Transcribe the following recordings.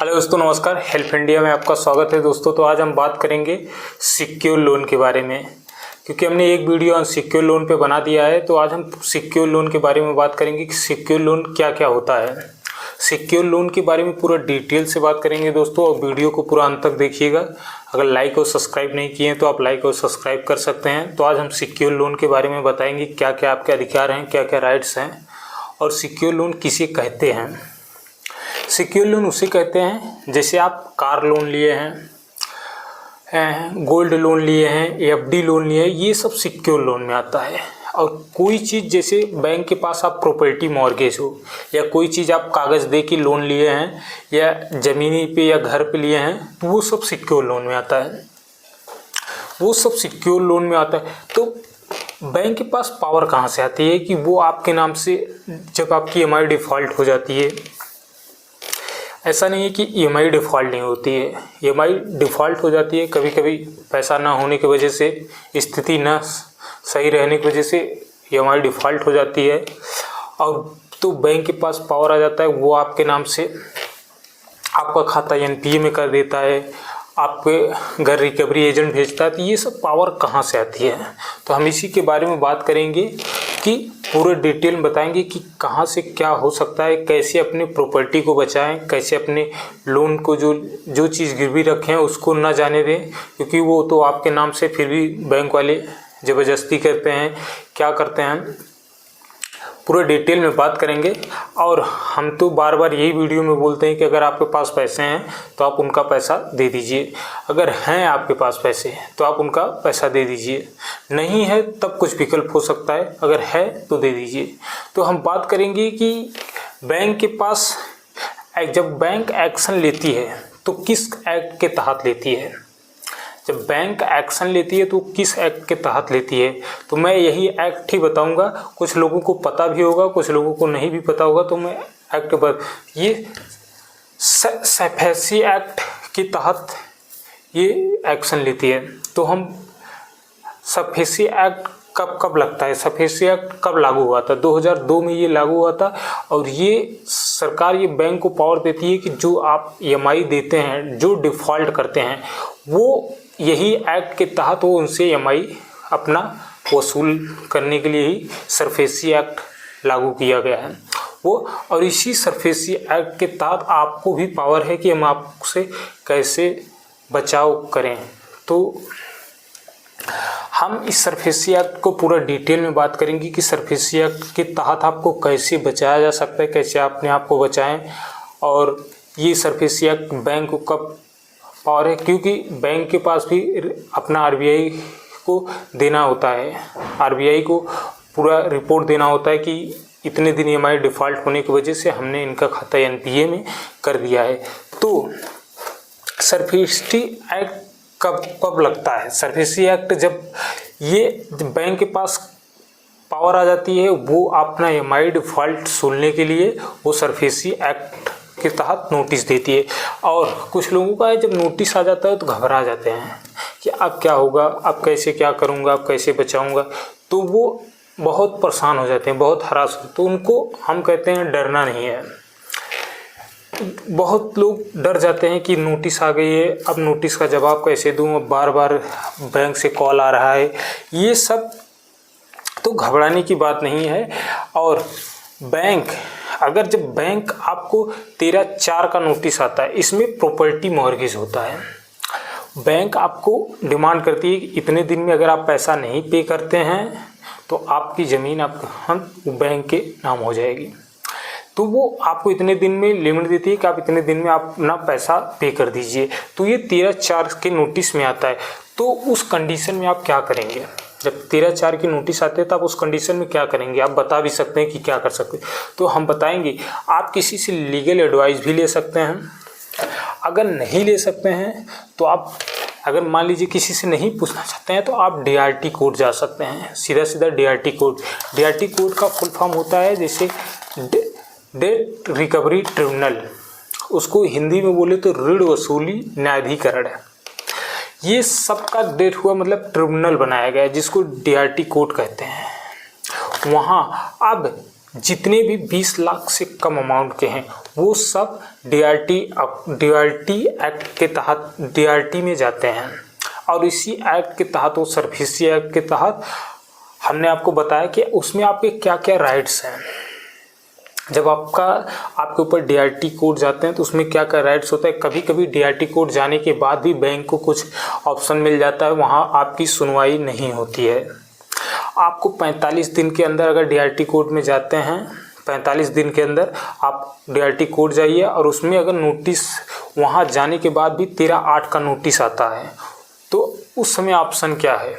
Hello दोस्तों, नमस्कार। Help India में आपका स्वागत है दोस्तों। तो आज हम बात करेंगे सिक्योर लोन के बारे में, क्योंकि हमने एक वीडियो सिक्योर लोन पे बना दिया है। तो आज हम सिक्योर लोन के बारे में बात करेंगे कि सिक्योर लोन क्या क्या होता है। सिक्योर लोन के बारे में पूरा डिटेल से बात करेंगे दोस्तों, और वीडियो को पूरा अंत तक देखिएगा। अगर लाइक और सब्सक्राइब नहीं किए हैं तो आप लाइक और सब्सक्राइब कर सकते हैं। तो आज हम सिक्योर लोन के बारे में बताएंगे क्या क्या आपके अधिकार हैं, क्या क्या राइट्स हैं, और सिक्योर लोन किसे कहते हैं। सिक्योर लोन उसे कहते हैं जैसे आप कार लोन लिए हैं, गोल्ड लोन लिए हैं, एफडी लोन लिए हैं, ये सब सिक्योर लोन में आता है। और कोई चीज़ जैसे बैंक के पास आप प्रॉपर्टी मॉर्गेज हो, या कोई चीज़ आप कागज़ दे के लोन लिए हैं, या ज़मीनी पे या घर पे लिए हैं, तो वो सब सिक्योर लोन में आता है। वो सब सिक्योर लोन में आता है। तो बैंक के पास पावर कहाँ से आती है कि वो आपके नाम से, जब आपकी EMI डिफ़ॉल्ट हो जाती है, ऐसा नहीं है कि EMI डिफ़ॉल्ट नहीं होती है, EMI डिफ़ॉल्ट हो जाती है। कभी कभी पैसा ना होने की वजह से, स्थिति ना सही रहने की वजह से EMI डिफ़ॉल्ट हो जाती है, और तो बैंक के पास पावर आ जाता है। वो आपके नाम से आपका खाता NPA में कर देता है, आपके घर रिकवरी एजेंट भेजता है। तो ये सब पावर कहाँ से आती है, तो हम इसी के बारे में बात करेंगे कि पूरे डिटेल में बताएंगे कि कहाँ से क्या हो सकता है, कैसे अपनी प्रॉपर्टी को बचाएं, कैसे अपने लोन को जो चीज़ गिरवी रखे हैं उसको ना जाने दें, क्योंकि वो तो आपके नाम से फिर भी बैंक वाले ज़बरदस्ती करते हैं, क्या करते हैं, पूरे डिटेल में बात करेंगे। और हम तो बार बार यही वीडियो में बोलते हैं कि अगर आपके पास पैसे हैं तो आप उनका पैसा दे दीजिए। अगर हैं आपके पास पैसे तो आप उनका पैसा दे दीजिए, नहीं है तब कुछ विकल्प हो सकता है, अगर है तो दे दीजिए। तो हम बात करेंगे कि बैंक के पास जब बैंक एक्शन लेती है तो किस एक्ट के तहत लेती है। जब बैंक एक्शन लेती है तो किस एक्ट के तहत लेती है, तो मैं यही एक्ट ही बताऊंगा। कुछ लोगों को पता भी होगा, कुछ लोगों को नहीं भी पता होगा। तो मैं एक्ट पर, ये SAFESI एक्ट के तहत ये एक्शन लेती है। तो हम SAFESI एक्ट कब लगता है, SAFESI एक्ट कब लागू हुआ था, 2002 में ये लागू हुआ था। और ये सरकार ये बैंक को पावर देती है कि जो आप EMI देते हैं, जो डिफ़ॉल्ट करते हैं, वो यही एक्ट के तहत वो उनसे EMI अपना वसूल करने के लिए ही SAFESI एक्ट लागू किया गया है वो। और इसी SAFESI एक्ट के तहत आपको भी पावर है कि हम आपसे कैसे बचाव करें। तो हम इस SAFESI एक्ट को पूरा डिटेल में बात करेंगे कि SAFESI एक्ट के तहत आपको कैसे बचाया जा सकता है, कैसे अपने आप को बचाएं। और ये SAFESI एक्ट बैंक को कब पावर है, क्योंकि बैंक के पास भी अपना RBI को देना होता है, RBI को पूरा रिपोर्ट देना होता है कि इतने दिन EMI डिफ़ॉल्ट होने की वजह से हमने इनका खाता NPA में कर दिया है। तो SAFESI एक्ट कब लगता है। SAFESI एक्ट जब बैंक के पास पावर आ जाती है, वो अपना EMI डिफ़ॉल्ट सुनने के लिए वो SAFESI एक्ट के तहत नोटिस देती है। और कुछ लोगों का है, जब नोटिस आ जाता है तो घबरा जाते हैं कि अब क्या होगा, अब कैसे क्या करूँगा, अब कैसे बचाऊँगा। तो वो बहुत परेशान हो जाते हैं, बहुत हरास होते हैं। तो उनको हम कहते हैं डरना नहीं है। बहुत लोग डर जाते हैं कि नोटिस आ गई है, अब नोटिस का जवाब कैसे दूँ, अब बार बार बैंक से कॉल आ रहा है। ये सब तो घबराने की बात नहीं है। और जब बैंक आपको 13(4) का नोटिस आता है, इसमें प्रॉपर्टी मॉर्गेज होता है। बैंक आपको डिमांड करती है कि इतने दिन में अगर आप पैसा नहीं पे करते हैं तो आपकी ज़मीन आपका बैंक के नाम हो जाएगी। तो वो आपको इतने दिन में लिमिट देती है कि आप इतने दिन में आप अपना पैसा पे कर दीजिए। तो ये 13(4) के नोटिस में आता है। तो उस कंडीशन में आप क्या करेंगे, जब 13(4) की नोटिस आते हैं तो आप उस कंडीशन में क्या करेंगे, आप बता भी सकते हैं कि क्या कर सकते हैं। तो हम बताएंगे। आप किसी से लीगल एडवाइस भी ले सकते हैं। अगर नहीं ले सकते हैं तो आप, अगर मान लीजिए किसी से नहीं पूछना चाहते हैं, तो आप DRT कोर्ट जा सकते हैं। सीधा DRT कोर्ट। DRT कोर्ट का फुल फॉर्म होता है जैसे डेट रिकवरी ट्रिब्यूनल, उसको हिंदी में बोले तो ऋण वसूली न्यायाधिकरण है। ये सबका डेट हुआ, मतलब ट्रिब्यूनल बनाया गया है जिसको DRT कोर्ट कहते हैं। वहाँ अब जितने भी 20 लाख से कम अमाउंट के हैं वो सब डीआरटी एक्ट के तहत डीआरटी में जाते हैं। और इसी एक्ट के तहत, वो सर्फेसी एक्ट के तहत, हमने आपको बताया कि उसमें आपके क्या क्या राइट्स हैं। जब आपके ऊपर डीआरटी कोड जाते हैं तो उसमें क्या क्या राइट्स होता है। कभी कभी डीआरटी कोड जाने के बाद भी बैंक को कुछ ऑप्शन मिल जाता है, वहाँ आपकी सुनवाई नहीं होती है। आपको 45 दिन के अंदर अगर डीआरटी कोड में जाते हैं, 45 दिन के अंदर आप डीआरटी कोड जाइए, और उसमें अगर नोटिस वहाँ जाने के बाद भी 13/8 का नोटिस आता है, तो उस समय ऑप्शन क्या है,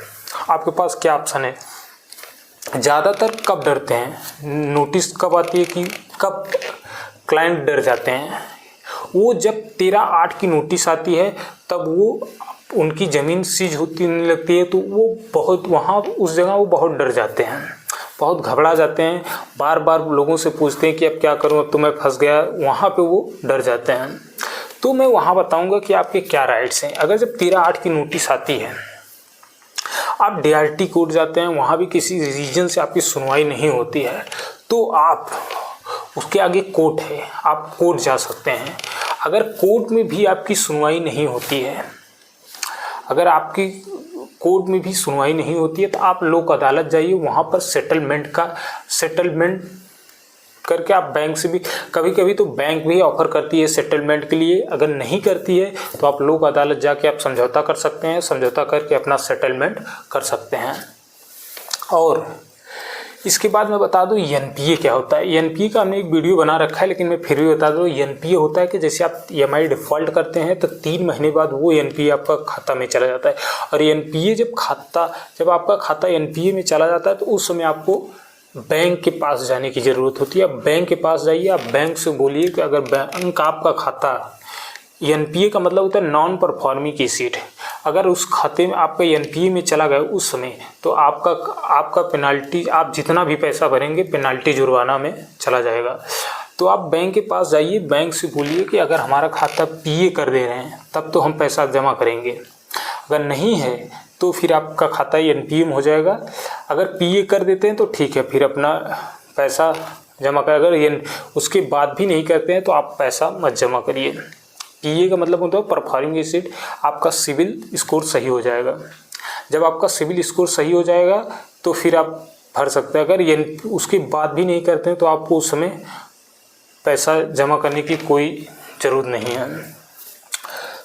आपके पास क्या ऑप्शन है। ज़्यादातर कब डरते हैं, नोटिस कब आती है कि कब क्लाइंट डर जाते हैं, वो जब 13/8 की नोटिस आती है तब वो उनकी ज़मीन सीज होती लगती है, तो वो बहुत वहाँ उस जगह वो बहुत डर जाते हैं, बहुत घबरा जाते हैं, बार बार लोगों से पूछते हैं कि अब क्या करूँ, अब तो मैं फंस गया। वहाँ पे वो डर जाते हैं। तो मैं वहाँ बताऊँगा कि आपके क्या राइट्स हैं। अगर जब 13/8 की नोटिस आती है, आप डीआरटी कोर्ट जाते हैं, वहाँ भी किसी रीजन से आपकी सुनवाई नहीं होती है, तो आप उसके आगे कोर्ट है, आप कोर्ट जा सकते हैं। अगर कोर्ट में भी आपकी सुनवाई नहीं होती है, अगर आपकी कोर्ट में भी सुनवाई नहीं होती है, तो आप लोक अदालत जाइए, वहाँ पर सेटलमेंट करके आप बैंक से भी, कभी कभी तो बैंक भी ऑफर करती है सेटलमेंट के लिए। अगर नहीं करती है तो आप लोक अदालत जाके आप समझौता कर सकते हैं, समझौता करके अपना सेटलमेंट कर सकते हैं। और इसके बाद मैं बता दूं एनपीए क्या होता है। एनपीए का हमने एक वीडियो बना रखा है, लेकिन मैं फिर भी बता दूं, एनपीए होता है कि जैसे आप ईएमआई डिफ़ॉल्ट करते हैं तो 3 महीने बाद वो एनपीए आपका खाता में चला जाता है। और एनपीए जब आपका खाता एनपीए में चला जाता है तो उस समय आपको बैंक के पास जाने की ज़रूरत होती है। आप बैंक के पास जाइए, आप बैंक से बोलिए कि अगर बैंक आपका खाता, एनपीए का मतलब होता है नॉन परफॉर्मिंग एसेट, अगर उस खाते में आपका एनपीए में चला गया उस समय, तो आपका पेनाल्टी, आप जितना भी पैसा भरेंगे पेनाल्टी जुर्माना में चला जाएगा। तो आप बैंक के पास जाइए, बैंक से बोलिए कि अगर हमारा खाता पीए कर दे रहे हैं तब तो हम पैसा जमा करेंगे, अगर नहीं है तो फिर आपका खाता एनपीए में हो जाएगा। अगर पीए कर देते हैं तो ठीक है, फिर अपना पैसा जमा कर। अगर उसके बाद भी नहीं करते हैं तो आप पैसा मत जमा करिए। पीए का मतलब होता है परफॉर्मिंग एसेट, आपका सिविल स्कोर सही हो जाएगा। जब आपका सिविल स्कोर सही हो जाएगा तो फिर आप भर सकते हैं। अगर उसके बाद भी नहीं करते हैं तो आपको उस समय पैसा जमा करने की कोई ज़रूरत नहीं है।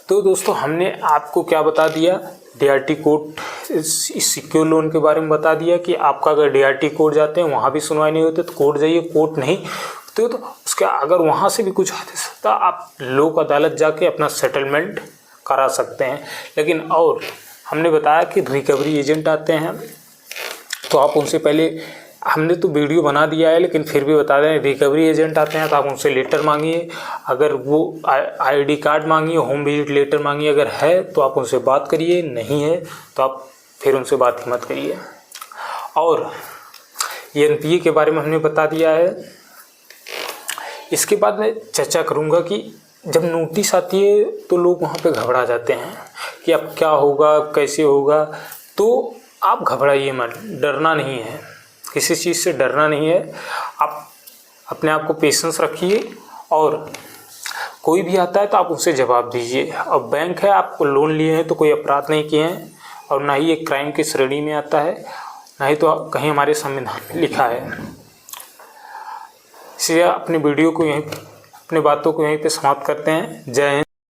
तो दोस्तों, हमने आपको क्या बता दिया, डीआरटी कोड, इस सिक्योर लोन के बारे में बता दिया कि आपका अगर डीआरटी कोड जाते हैं वहाँ भी सुनवाई नहीं होती तो कोर्ट जाइए, कोर्ट नहीं तो उसका अगर वहाँ से भी कुछ तो आप लोक अदालत जाके अपना सेटलमेंट करा सकते हैं। लेकिन और हमने बताया कि रिकवरी एजेंट आते हैं, तो आप उनसे पहले, हमने तो वीडियो बना दिया है लेकिन फिर भी बता दें, रिकवरी एजेंट आते हैं तो आप उनसे लेटर मांगिए। अगर वो आईडी कार्ड मांगिए, होम विजिट लेटर मांगिए, अगर है तो आप उनसे बात करिए, नहीं है तो आप फिर उनसे बात ही मत करिए। और एनपीए के बारे में हमने बता दिया है। इसके बाद मैं चर्चा करूँगा कि जब नोटिस आती है तो लोग वहाँ पे घबरा जाते हैं कि अब क्या होगा, कैसे होगा। तो आप घबराइए मत, डरना नहीं है, किसी चीज़ से डरना नहीं है। आप अपने आप को पेशेंस रखिए, और कोई भी आता है तो आप उससे जवाब दीजिए। और बैंक है, आप लोन लिए हैं तो कोई अपराध नहीं किए हैं, और ना ही एक क्राइम की श्रेणी में आता है, ना ही तो कहीं हमारे संविधान में लिखा है। इसलिए अपने वीडियो को यहीं, अपनी बातों को यहीं पे समाप्त करते हैं। जय हिंद।